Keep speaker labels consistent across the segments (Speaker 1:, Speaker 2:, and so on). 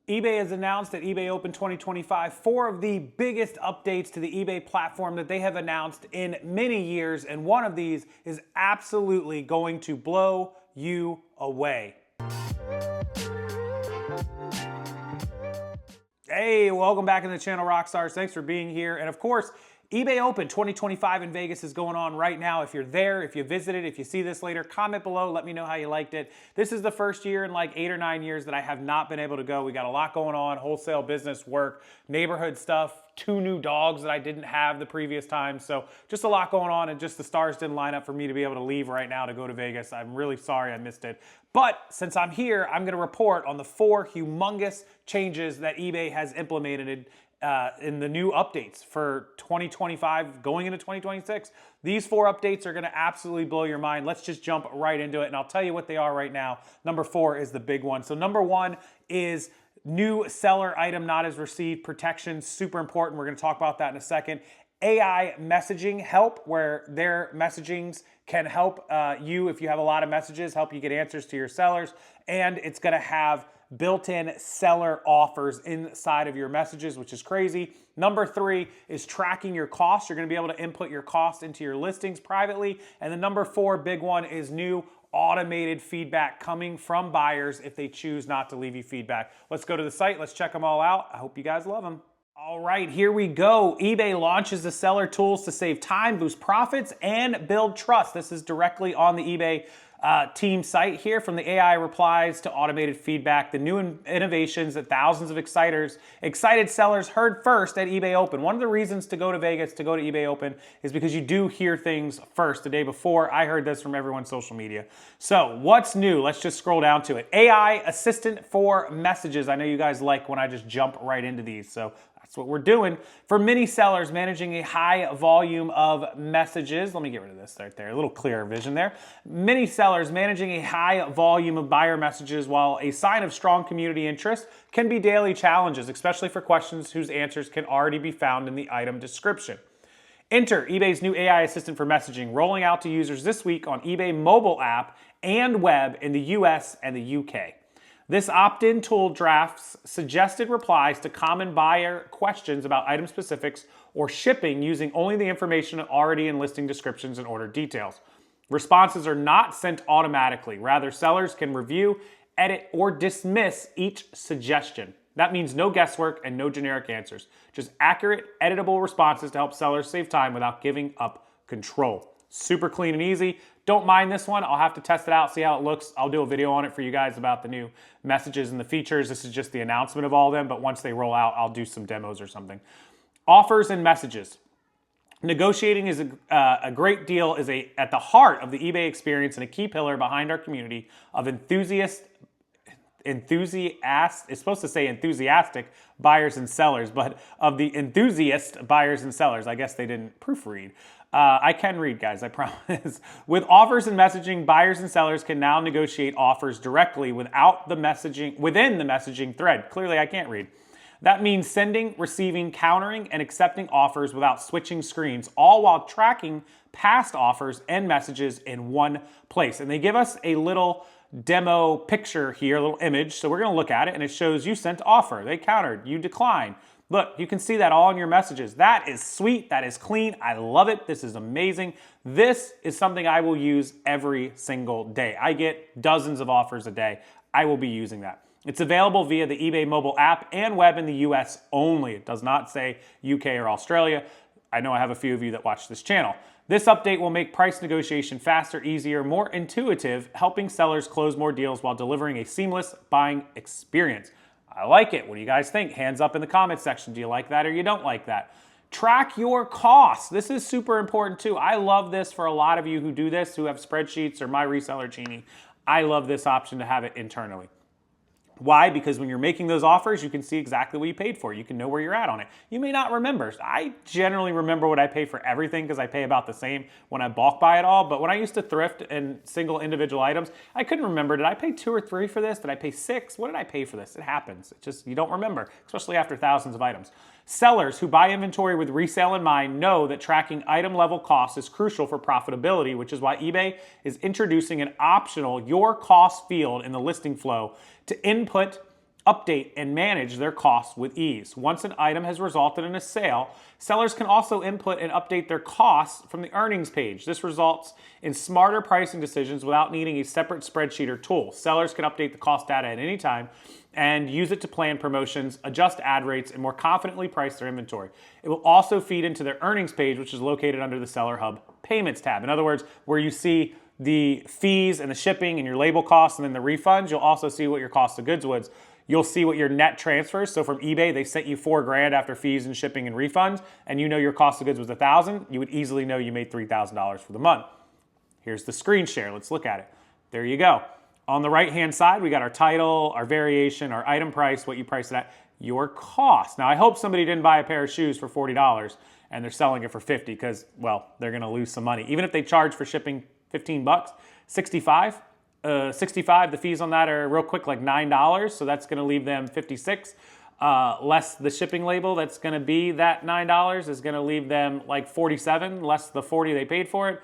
Speaker 1: eBay has announced at eBay Open 2025 four of the biggest updates to the eBay platform that they have announced in many years, and one of these is absolutely going to blow you away. Hey, welcome back to the channel, Rockstars. Thanks for being here. And of course, eBay Open 2025 in Vegas is going on right now. If you're there, if you visited, if you see this later, comment below. Let me know how you liked it. This is the first year in like 8 or 9 years that I have not been able to go. We got a lot going on, wholesale business, work, neighborhood stuff, 2 new dogs that I didn't have the previous time. So just a lot going on, and just the stars didn't line up for me to be able to leave right now to go to Vegas. I'm really sorry I missed it. But since I'm here, I'm gonna report on the 4 humongous changes that eBay has implemented in the new updates for 2025 going into 2026. These 4 updates are going to absolutely blow your mind. Let's just jump right into it, and I'll tell you what they are right now. Number 4 is the big one. So number 1 is new seller item not as received protection. Super important. We're going to talk about that in a second. AI messaging help, where their messagings can help you, if you have a lot of messages, help you get answers to your sellers. And it's going to have built-in seller offers inside of your messages, which is crazy. Number 3 is tracking your costs. You're going to be able to input your costs into your listings privately. And the number 4 big one is new automated feedback coming from buyers if they choose not to leave you feedback. Let's go to the site. Let's check them all out. I hope you guys love them. All right, here we go. eBay launches the seller tools to save time, boost profits, and build trust. This is directly on the eBay team site here. From the AI replies to automated feedback, the new innovations that thousands of excited sellers heard first at eBay Open. One of the reasons to go to Vegas, to go to eBay Open, is because you do hear things first. The day before, I heard this from everyone's social media. So what's new? Let's just scroll down to it. AI assistant for messages. I know you guys like when I just jump right into these, so that's what we're doing. For many sellers managing a high volume of messages, let me get rid of this right there, a little clearer vision there. Many sellers managing a high volume of buyer messages, while a sign of strong community interest, can be daily challenges, especially for questions whose answers can already be found in the item description. Enter eBay's new AI assistant for messaging, rolling out to users this week on eBay mobile app and web in the US and the UK. This opt-in tool drafts suggested replies to common buyer questions about item specifics or shipping, using only the information already in listing descriptions and order details. Responses are not sent automatically. Rather, sellers can review, edit, or dismiss each suggestion. That means no guesswork and no generic answers. Just accurate, editable responses to help sellers save time without giving up control. Super clean and easy. Don't mind this one. I'll have to test it out, see how it looks. I'll do a video on it for you guys about the new messages and the features. This is just the announcement of all of them, but once they roll out, I'll do some demos or something. Offers and messages. Negotiating is a great deal, is at the heart of the eBay experience and a key pillar behind our community of it's supposed to say enthusiastic buyers and sellers, but of the enthusiast buyers and sellers. I guess they didn't proofread. I can read, guys, I promise. With offers and messaging, buyers and sellers can now negotiate offers directly within the messaging thread. Clearly, I can't read. That means sending, receiving, countering, and accepting offers without switching screens, all while tracking past offers and messages in one place. And they give us a little demo picture here, a little image. So we're going to look at it, and it shows you sent offer, they countered, you declined. Look, you can see that all in your messages. That is sweet. That is clean. I love it. This is amazing. This is something I will use every single day. I get dozens of offers a day. I will be using that. It's available via the eBay mobile app and web in the US only. It does not say UK or Australia. I know I have a few of you that watch this channel. This update will make price negotiation faster, easier, more intuitive, helping sellers close more deals while delivering a seamless buying experience. I like it. What do you guys think? Hands up in the comments section. Do you like that or you don't like that? Track your costs. This is super important too. I love this for a lot of you who do this, who have spreadsheets or My Reseller Genie. I love this option to have it internally. Why? Because when you're making those offers, you can see exactly what you paid for. You can know where you're at on it. You may not remember. I generally remember what I pay for everything because I pay about the same when I bulk buy it all. But when I used to thrift and single individual items, I couldn't remember. Did I pay 2 or 3 for this? Did I pay 6? What did I pay for this? It happens. It just, you don't remember, especially after thousands of items. Sellers who buy inventory with resale in mind know that tracking item level costs is crucial for profitability, which is why eBay is introducing an optional your cost field in the listing flow to input update and manage their costs with ease. Once an item has resulted in a sale, sellers can also input and update their costs from the earnings page. This results in smarter pricing decisions without needing a separate spreadsheet or tool. Sellers can update the cost data at any time and use it to plan promotions, adjust ad rates, and more confidently price their inventory. It will also feed into their earnings page, which is located under the Seller Hub Payments tab. In other words, where you see the fees and the shipping and your label costs and then the refunds, you'll also see what your cost of goods was. You'll see what your net transfers. So from eBay, they sent you $4,000 after fees and shipping and refunds, and you know your cost of goods was $1,000. You would easily know you made $3,000 for the month. Here's the screen share. Let's look at it. There you go. On the right-hand side, we got our title, our variation, our item price, what you price it at, your cost. Now, I hope somebody didn't buy a pair of shoes for $40 and they're selling it for $50 because, well, they're going to lose some money. Even if they charge for shipping $15, $65, the fees on that are real quick, like $9, so that's going to leave them $56. Less the shipping label, that's going to be that $9 is going to leave them like $47, less the $40 they paid for it.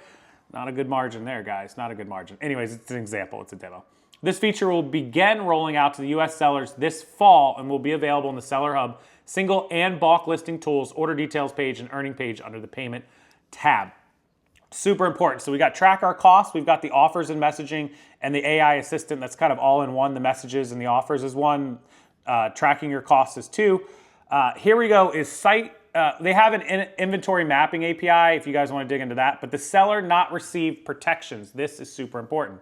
Speaker 1: Not a good margin there, guys. Not a good margin. Anyways, it's an example. It's a demo. This feature will begin rolling out to the U.S. sellers this fall and will be available in the Seller Hub single and bulk listing tools, order details page, and earning page under the payment tab. Super important. So we got track our costs. We've got the offers and messaging and the AI assistant that's kind of all in one. The messages and the offers is one. Tracking your costs is two. Here we go is site. They have an inventory mapping API if you guys want to dig into that, but the seller not receive protections. This is super important.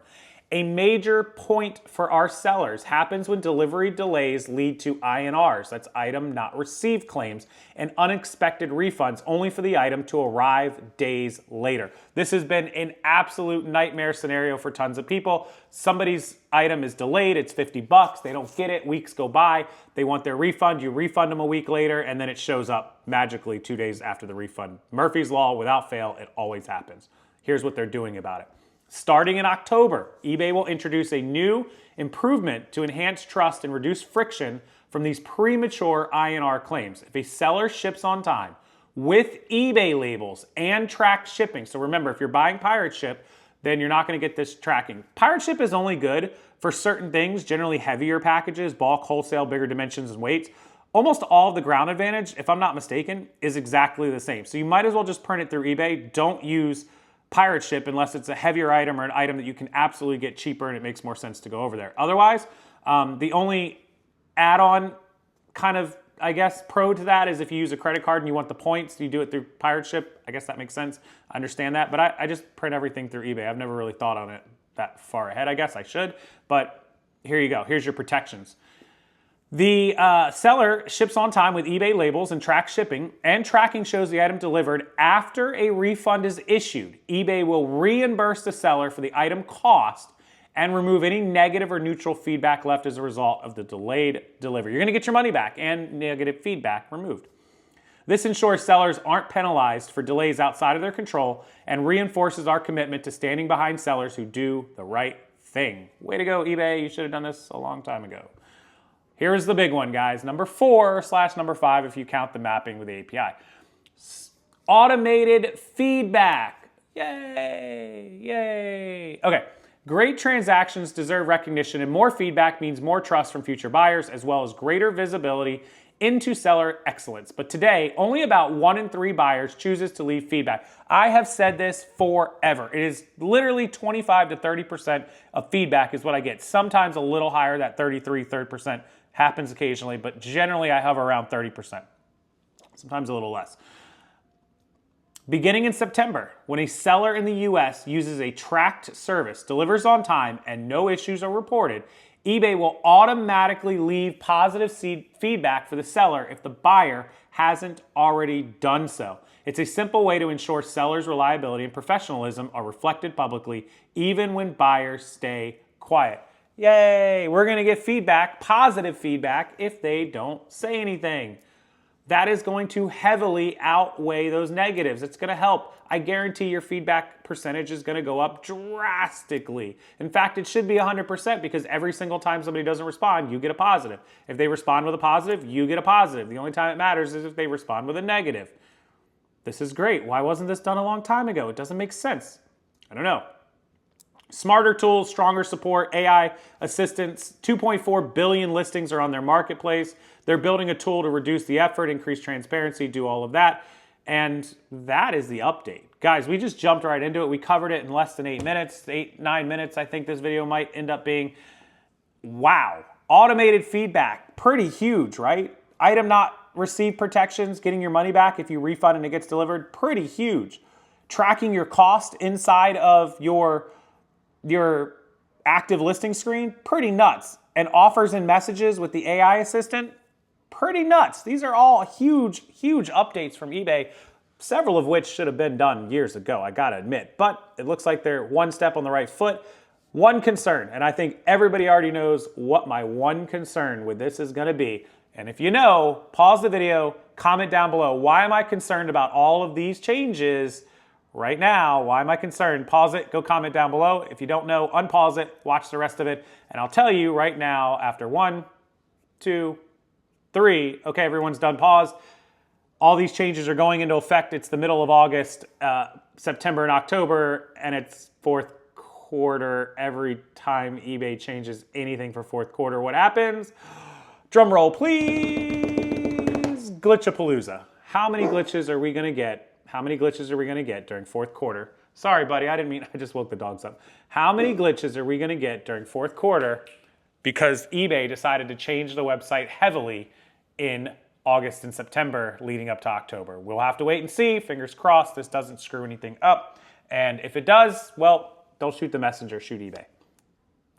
Speaker 1: A major point for our sellers happens when delivery delays lead to INRs, that's item not received claims, and unexpected refunds only for the item to arrive days later. This has been an absolute nightmare scenario for tons of people. Somebody's item is delayed, it's $50, they don't get it, weeks go by, they want their refund, you refund them a week later, and then it shows up magically 2 days after the refund. Murphy's Law, without fail, it always happens. Here's what they're doing about it. Starting in October, eBay will introduce a new improvement to enhance trust and reduce friction from these premature INR claims. If a seller ships on time with eBay labels and tracked shipping, so remember, if you're buying Pirate Ship, then you're not going to get this tracking. Pirate Ship is only good for certain things, generally heavier packages, bulk, wholesale, bigger dimensions and weights. Almost all of the Ground Advantage, if I'm not mistaken, is exactly the same. So you might as well just print it through eBay. Don't use Pirate Ship unless it's a heavier item or an item that you can absolutely get cheaper and it makes more sense to go over there. Otherwise, the only add-on kind of, I guess, pro to that is if you use a credit card and you want the points, you do it through Pirate Ship. I guess that makes sense. I understand that, but I just print everything through eBay. I've never really thought on it that far ahead. I guess I should, but here you go. Here's your protections. The seller ships on time with eBay labels and track shipping, and tracking shows the item delivered after a refund is issued. eBay will reimburse the seller for the item cost and remove any negative or neutral feedback left as a result of the delayed delivery. You're going to get your money back and negative feedback removed. This ensures sellers aren't penalized for delays outside of their control and reinforces our commitment to standing behind sellers who do the right thing. Way to go, eBay. You should have done this a long time ago. Here is the big one, guys. Number 4/number 5 if you count the mapping with the API. Automated feedback. Yay, yay. Okay, great transactions deserve recognition, and more feedback means more trust from future buyers, as well as greater visibility into seller excellence. But today, only about 1 in 3 buyers chooses to leave feedback. I have said this forever. It is literally 25 to 30% of feedback is what I get. Sometimes a little higher, that 30% happens occasionally, but generally I hover around 30%. Sometimes a little less. Beginning in September, when a seller in the US uses a tracked service, delivers on time, and no issues are reported, eBay will automatically leave positive feedback for the seller if the buyer hasn't already done so. It's a simple way to ensure sellers' reliability and professionalism are reflected publicly, even when buyers stay quiet. Yay, we're going to get feedback, positive feedback, if they don't say anything. That is going to heavily outweigh those negatives. It's going to help. I guarantee your feedback percentage is going to go up drastically. In fact, it should be 100% because every single time somebody doesn't respond, you get a positive. If they respond with a positive, you get a positive. The only time it matters is if they respond with a negative. This is great. Why wasn't this done a long time ago? It doesn't make sense. I don't know. Smarter tools, stronger support, AI assistance, 2.4 billion listings are on their marketplace. They're building a tool to reduce the effort, increase transparency, do all of that. And that is the update. Guys, we just jumped right into it. We covered it in less than 8 minutes, 9 minutes. I think this video might end up being. Wow. Automated feedback, pretty huge, right? Item not received protections, getting your money back if you refund and it gets delivered, pretty huge. Tracking your cost inside of your active listing screen, pretty nuts. And offers and messages with the AI assistant, pretty nuts. These are all huge, huge updates from eBay, several of which should have been done years ago, I gotta admit. But it looks like they're one step on the right foot. One concern, and I think everybody already knows what my one concern with this is gonna be. And if you know, pause the video, comment down below, why am I concerned about all of these changes right now? Why am I concerned? Pause it, go comment down below. If you don't know, unpause it, watch the rest of it, and I'll tell you right now after 1, 2, 3, okay, everyone's done, pause. All these changes are going into effect. It's the middle of August, September and October, and it's fourth quarter. Every time eBay changes anything for fourth quarter, what happens? Drum roll, please. Glitchapalooza. How many glitches are we gonna get? How many glitches are we gonna get during fourth quarter? Sorry, buddy, I didn't mean, I just woke the dogs up. How many glitches are we gonna get during fourth quarter because eBay decided to change the website heavily in August and September leading up to October? We'll have to wait and see. Fingers crossed this doesn't screw anything up. And if it does, well, don't shoot the messenger, shoot eBay.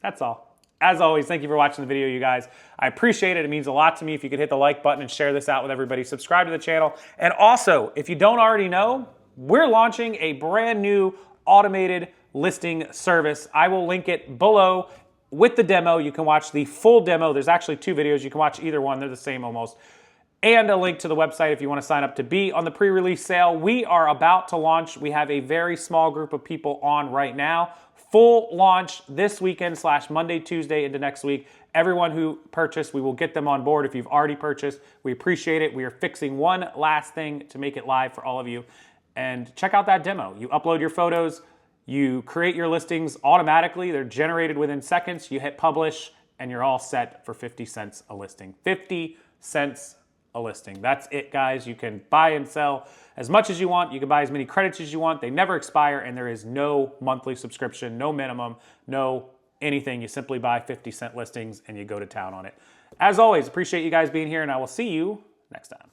Speaker 1: That's all. As always, thank you for watching the video, you guys. I appreciate it. It means a lot to me if you could hit the like button and share this out with everybody. Subscribe to the channel. And also, if you don't already know, we're launching a brand new automated listing service. I will link it below with the demo. You can watch the full demo. There's actually 2 videos. You can watch either one. They're the same almost. And a link to the website if you want to sign up to be on the pre-release sale. We are about to launch. We have a very small group of people on right now. Full launch this weekend / Monday, Tuesday into next week. Everyone who purchased, we will get them on board. If you've already purchased, we appreciate it. We are fixing one last thing to make it live for all of you. And check out that demo. You upload your photos, you create your listings automatically. They're generated within seconds. You hit publish and you're all set for 50 cents a listing. 50 cents a listing. That's it, guys. You can buy and sell as much as you want. You can buy as many credits as you want. They never expire, and there is no monthly subscription, no minimum, no anything. You simply buy 50-cent listings and you go to town on it. As always, appreciate you guys being here, and I will see you next time.